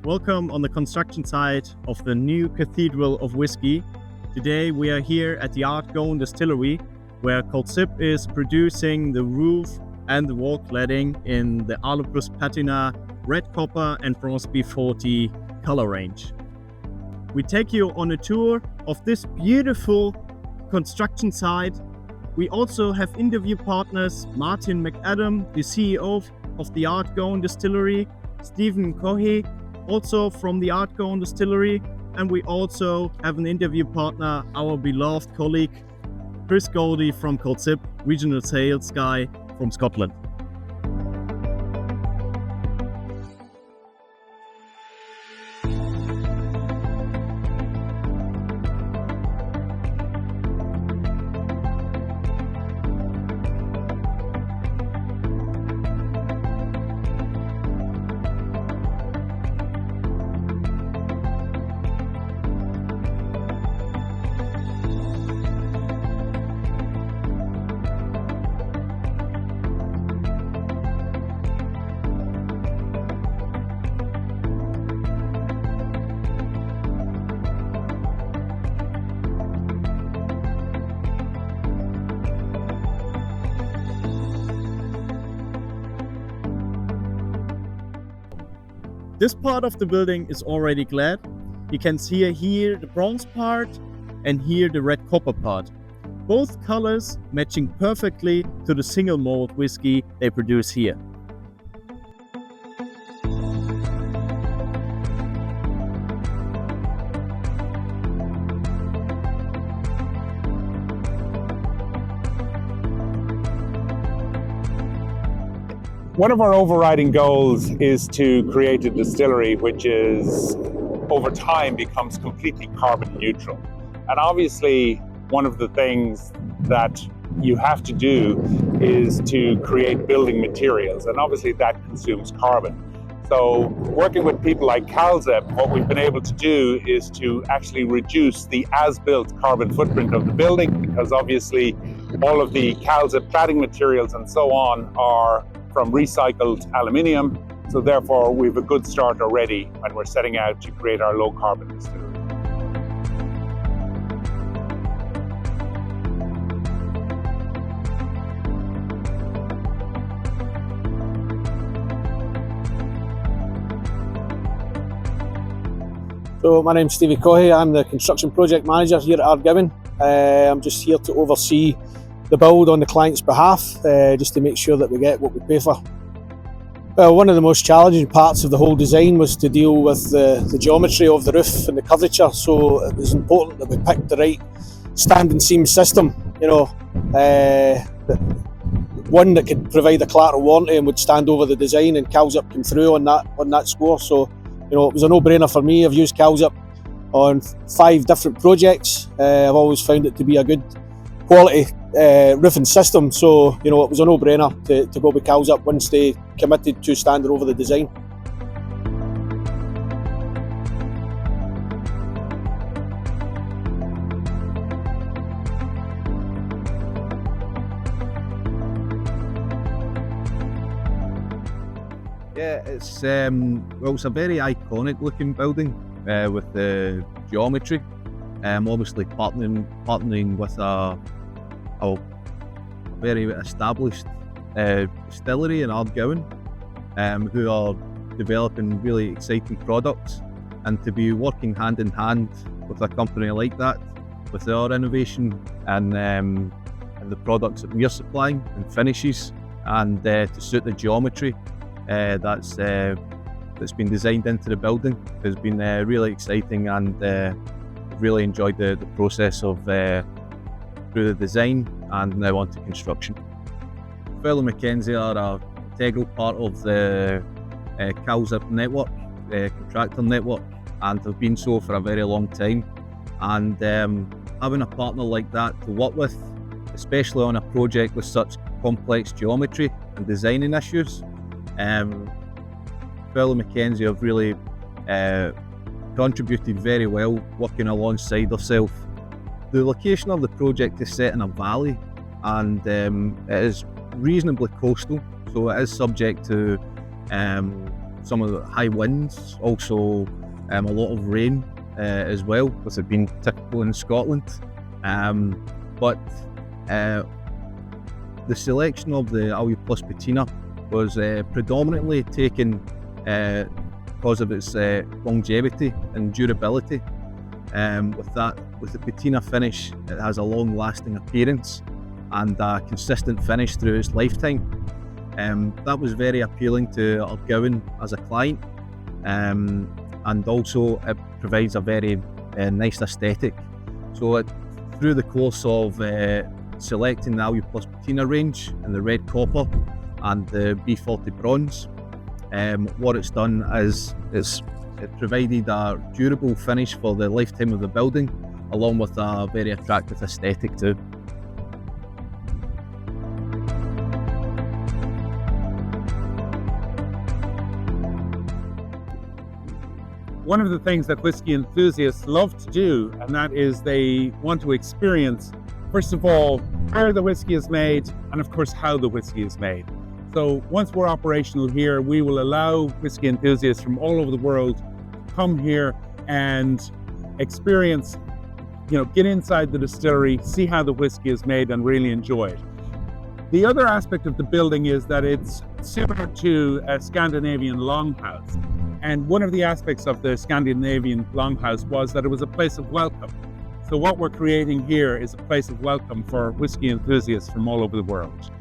Welcome on the construction site of the new Cathedral of Whisky. Today we are here at the Ardgowan Distillery, where Kalzip is producing the roof and the wall cladding in the AluPlusPatina, RedCopper and Bronze B40 color range. We take you on a tour of this beautiful construction site. We also have interview partners Martin McAdam, the CEO of the Ardgowan Distillery, Caughey, also from the Ardgowan Distillery, and we also have an interview partner, our beloved colleague Chris Goldie from Kalzip, regional sales guy from Scotland. This part of the building is already clad. You can see here the bronze part and here the red copper part. Both colors matching perfectly to the single malt whiskey they produce here. One of our overriding goals is to create a distillery which is, over time, becomes completely carbon neutral. And obviously, one of the things that you have to do is to create building materials, and obviously that consumes carbon. So working with people like Kalzip, what we've been able to do is to actually reduce the as-built carbon footprint of the building, because obviously all of the Kalzip cladding materials and so on are from recycled aluminium, so therefore we have a good start already when we're setting out to create our low carbon distillery. So my name's Stevie Caughey. I'm the construction project manager here at Ardgowan. I'm just here to oversee the build on the client's behalf, just to make sure that we get what we pay for. Well, one of the most challenging parts of the whole design was to deal with the geometry of the roof and the curvature, so it was important that we picked the right standing seam system, one that could provide a collateral warranty and would stand over the design, and Kalzip came through on that score. So it was a no-brainer for me. I've used Kalzip on 5 different projects. I've always found it to be a good quality roofing system, so it was a no-brainer to go with Kalzip once they committed to standing over the design. Yeah, it's a very iconic looking building with the geometry. Obviously partnering with a very established distillery in Ardgowan, who are developing really exciting products, and to be working hand in hand with a company like that, with our innovation and the products that we're supplying and finishes, and to suit the geometry that's been designed into the building, has been really exciting, and really enjoyed the process of through the design and now on to construction. Fowler McKenzie are an integral part of the Kalzip network, contractor network, and have been so for a very long time. And having a partner like that to work with, especially on a project with such complex geometry and designing issues, Fowler McKenzie have really contributed very well, working alongside ourselves. The location of the project is set in a valley, and it is reasonably coastal, so it is subject to some of the high winds, also a lot of rain as well, which had been typical in Scotland. But the selection of the AluPlusPatina was predominantly taken because of its longevity and durability. With the patina finish, it has a long-lasting appearance and a consistent finish through its lifetime. That was very appealing to Ardgowan as a client, and also it provides a very nice aesthetic. So through the course of selecting the AluPlusPatina range and the RedCopper and the B40 Bronze, what it's done is it provided a durable finish for the lifetime of the building, along with a very attractive aesthetic too. One of the things that whiskey enthusiasts love to do, and that is they want to experience, first of all, where the whiskey is made, and of course how the whiskey is made. So once we're operational here, we will allow whiskey enthusiasts from all over the world to come here and experience, get inside the distillery, see how the whiskey is made, and really enjoy it. The other aspect of the building is that it's similar to a Scandinavian longhouse. And one of the aspects of the Scandinavian longhouse was that it was a place of welcome. So what we're creating here is a place of welcome for whiskey enthusiasts from all over the world.